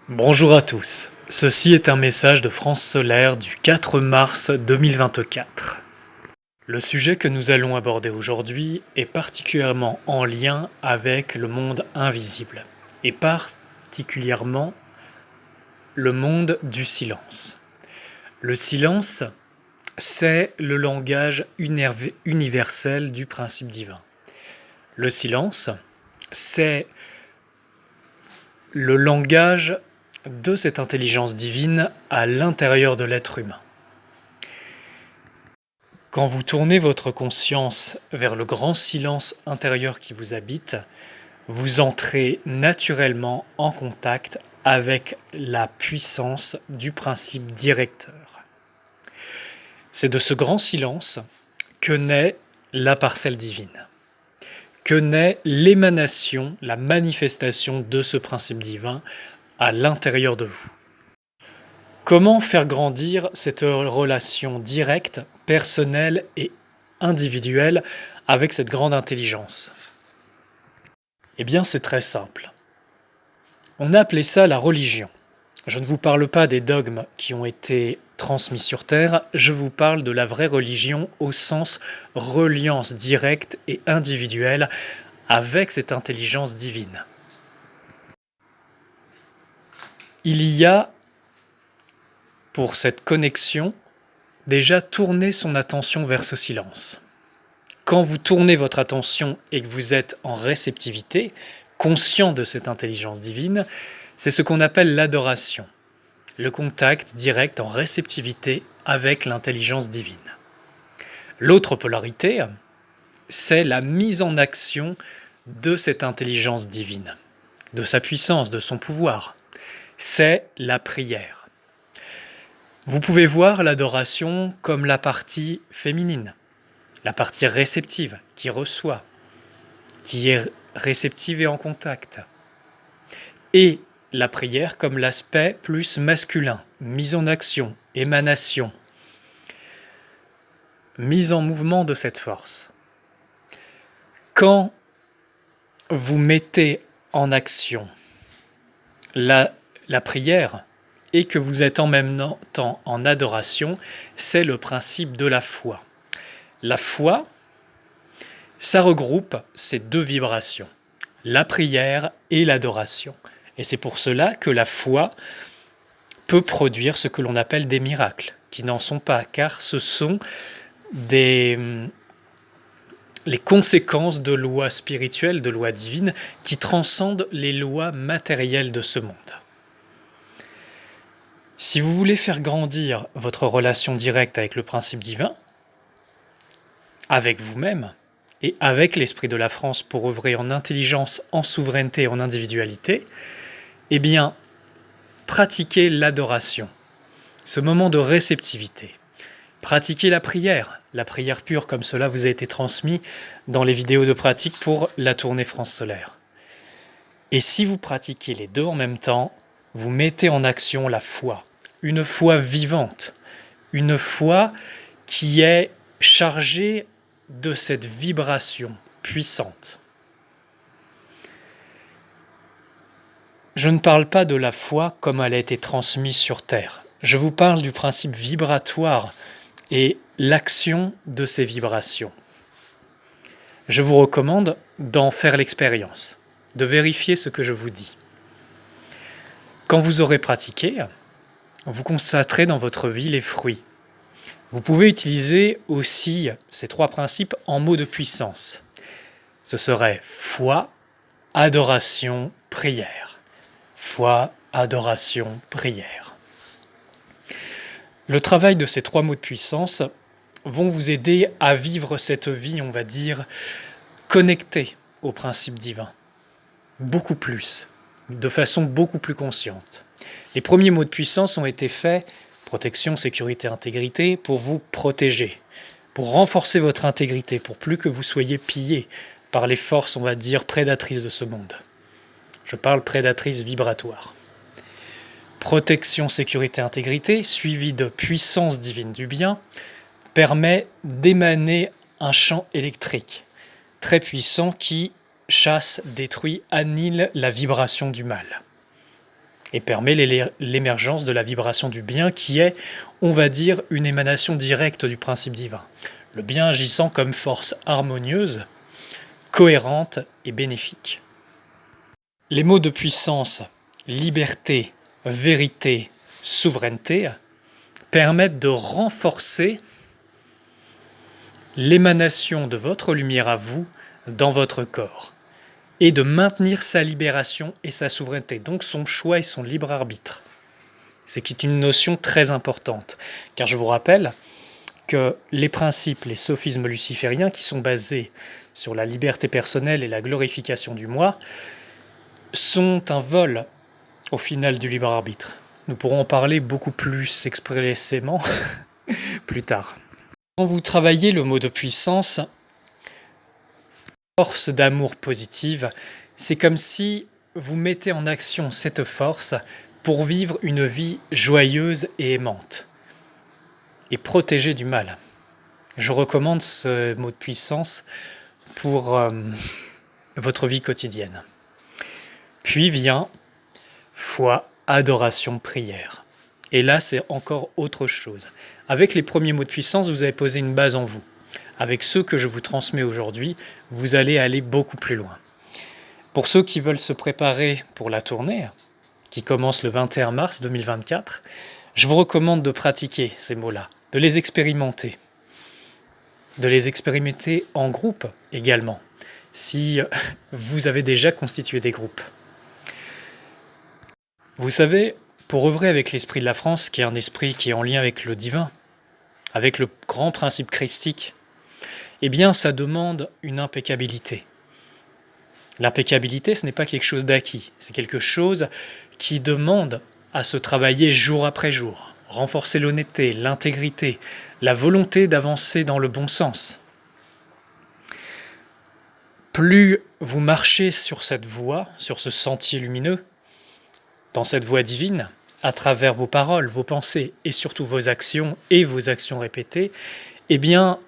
Bonjour à tous, ceci est un message de France Solaire du 4 mars 2024. Le sujet que nous allons aborder aujourd'hui est particulièrement en lien avec le monde invisible, et particulièrement le monde du silence. Le silence, c'est le langage universel du principe divin. Le silence, c'est le langage de cette intelligence divine à l'intérieur de l'être humain. Quand vous tournez votre conscience vers le grand silence intérieur qui vous habite, vous entrez naturellement en contact avec la puissance du principe directeur. C'est de ce grand silence que naît la parcelle divine, que naît l'émanation, la manifestation de ce principe divin à l'intérieur de vous. Comment faire grandir cette relation directe, personnelle et individuelle avec cette grande intelligence? Eh bien, c'est très simple. On a appelé ça la religion. Je ne vous parle pas des dogmes qui ont été transmis sur Terre, je vous parle de la vraie religion au sens reliance directe et individuelle avec cette intelligence divine. Il y a, pour cette connexion, déjà tourner son attention vers ce silence. Quand vous tournez votre attention et que vous êtes en réceptivité, conscient de cette intelligence divine, c'est ce qu'on appelle l'adoration, le contact direct en réceptivité avec l'intelligence divine. L'autre polarité, c'est la mise en action de cette intelligence divine, de sa puissance, de son pouvoir. C'est la prière. Vous pouvez voir l'adoration comme la partie féminine, la partie réceptive, qui reçoit, qui est réceptive et en contact. Et la prière comme l'aspect plus masculin, mise en action, émanation, mise en mouvement de cette force. Quand vous mettez en action la prière et que vous êtes en même temps en adoration, c'est le principe de la foi. La foi, ça regroupe ces deux vibrations, la prière et l'adoration. Et c'est pour cela que la foi peut produire ce que l'on appelle des miracles, qui n'en sont pas, car ce sont les conséquences de lois spirituelles, de lois divines, qui transcendent les lois matérielles de ce monde. Si vous voulez faire grandir votre relation directe avec le principe divin, avec vous-même et avec l'Esprit de la France pour œuvrer en intelligence, en souveraineté et en individualité, eh bien, pratiquez l'adoration, ce moment de réceptivité. Pratiquez la prière pure comme cela vous a été transmis dans les vidéos de pratique pour la tournée France Solaire. Et si vous pratiquez les deux en même temps, vous mettez en action la foi, une foi vivante, une foi qui est chargée de cette vibration puissante. Je ne parle pas de la foi comme elle a été transmise sur Terre. Je vous parle du principe vibratoire et l'action de ces vibrations. Je vous recommande d'en faire l'expérience, de vérifier ce que je vous dis. Quand vous aurez pratiqué, vous constaterez dans votre vie les fruits. Vous pouvez utiliser aussi ces trois principes en mots de puissance. Ce serait foi, adoration, prière. Foi, adoration, prière. Le travail de ces trois mots de puissance vont vous aider à vivre cette vie, on va dire, connectée au principe divin. Beaucoup plus, de façon beaucoup plus consciente. Les premiers mots de puissance ont été faits, protection, sécurité, intégrité, pour vous protéger, pour renforcer votre intégrité, pour plus que vous soyez pillé par les forces, on va dire, prédatrices de ce monde. Je parle prédatrice vibratoire. Protection, sécurité, intégrité, suivi de puissance divine du bien, permet d'émaner un champ électrique très puissant qui chasse, détruit, annihile la vibration du mal. et permet l'émergence de la vibration du bien qui est, on va dire, une émanation directe du principe divin. Le bien agissant comme force harmonieuse, cohérente et bénéfique. Les mots de puissance, liberté, vérité, souveraineté permettent de renforcer l'émanation de votre lumière à vous dans votre corps et de maintenir sa libération et sa souveraineté, donc son choix et son libre arbitre. C'est une notion très importante, car je vous rappelle que les principes, les sophismes lucifériens qui sont basés sur la liberté personnelle et la glorification du moi sont un vol au final du libre arbitre. Nous pourrons en parler beaucoup plus expressément plus tard. Quand vous travaillez le mot de puissance, force d'amour positive, c'est comme si vous mettez en action cette force pour vivre une vie joyeuse et aimante et protégée du mal. Je recommande ce mot de puissance pour votre vie quotidienne. Puis vient foi, adoration, prière. Et là, c'est encore autre chose. Avec les premiers mots de puissance, vous avez posé une base en vous. Avec ceux que je vous transmets aujourd'hui, vous allez aller beaucoup plus loin. Pour ceux qui veulent se préparer pour la tournée, qui commence le 21 mars 2024, je vous recommande de pratiquer ces mots-là, de les expérimenter en groupe également, si vous avez déjà constitué des groupes. Vous savez, pour œuvrer avec l'esprit de la France, qui est un esprit qui est en lien avec le divin, avec le grand principe christique, eh bien ça demande une impeccabilité. L'impeccabilité, ce n'est pas quelque chose d'acquis, c'est quelque chose qui demande à se travailler jour après jour, renforcer l'honnêteté, l'intégrité, la volonté d'avancer dans le bon sens. Plus vous marchez sur cette voie, sur ce sentier lumineux, dans cette voie divine, à travers vos paroles, vos pensées et surtout vos actions et vos actions répétées, eh bien,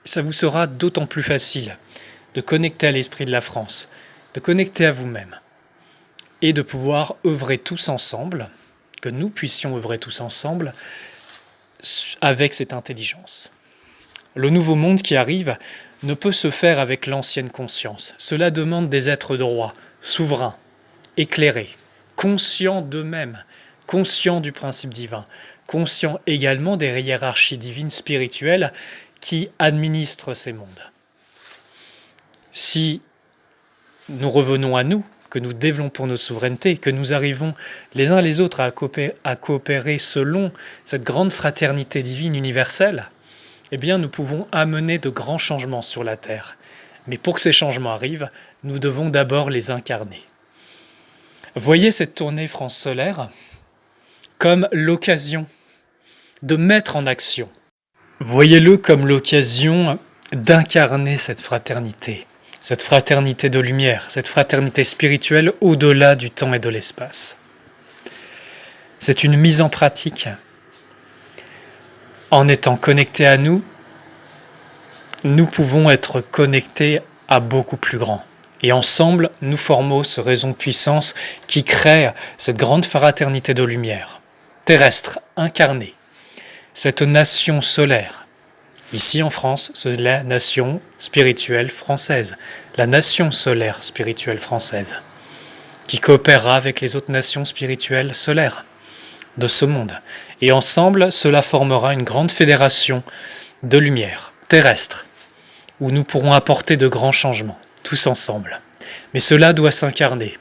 ça vous sera d'autant plus facile de connecter à l'esprit de la France, de connecter à vous-même et de pouvoir œuvrer tous ensemble, que nous puissions œuvrer tous ensemble avec cette intelligence. Le nouveau monde qui arrive ne peut se faire avec l'ancienne conscience. Cela demande des êtres droits, souverains, éclairés, conscients d'eux-mêmes, conscients du principe divin, conscients également des hiérarchies divines spirituelles qui administrent ces mondes. Si nous revenons à nous, que nous développons notre souveraineté, que nous arrivons les uns les autres à coopérer selon cette grande fraternité divine universelle, eh bien nous pouvons amener de grands changements sur la Terre. Mais pour que ces changements arrivent, nous devons d'abord les incarner. Voyez cette tournée France solaire comme l'occasion de mettre en action. Voyez-le comme l'occasion d'incarner cette fraternité de lumière, cette fraternité spirituelle au-delà du temps et de l'espace. C'est une mise en pratique. En étant connectés à nous, nous pouvons être connectés à beaucoup plus grand. Et ensemble, nous formons ce réseau de puissance qui crée cette grande fraternité de lumière, terrestre, incarnée, cette nation solaire. Ici en France, c'est la nation spirituelle française, la nation solaire spirituelle française, qui coopérera avec les autres nations spirituelles solaires de ce monde. Et ensemble, cela formera une grande fédération de lumière terrestre, où nous pourrons apporter de grands changements, tous ensemble. Mais cela doit s'incarner.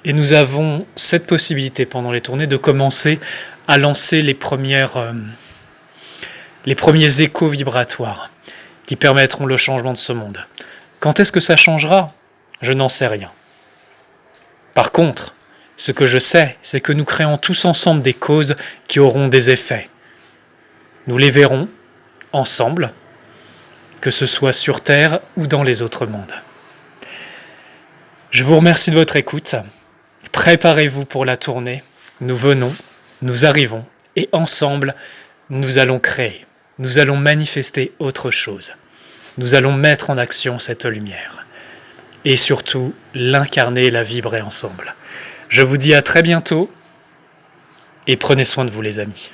Et nous avons cette possibilité pendant les tournées de commencer à lancer les premiers échos vibratoires qui permettront le changement de ce monde. Quand est-ce que ça changera ? Je n'en sais rien. Par contre, ce que je sais, c'est que nous créons tous ensemble des causes qui auront des effets. Nous les verrons ensemble, que ce soit sur Terre ou dans les autres mondes. Je vous remercie de votre écoute. Préparez-vous pour la tournée. Nous venons, nous arrivons, et ensemble, nous allons créer. Nous allons manifester autre chose. Nous allons mettre en action cette lumière. Et surtout, l'incarner et la vibrer ensemble. Je vous dis à très bientôt. et prenez soin de vous les amis.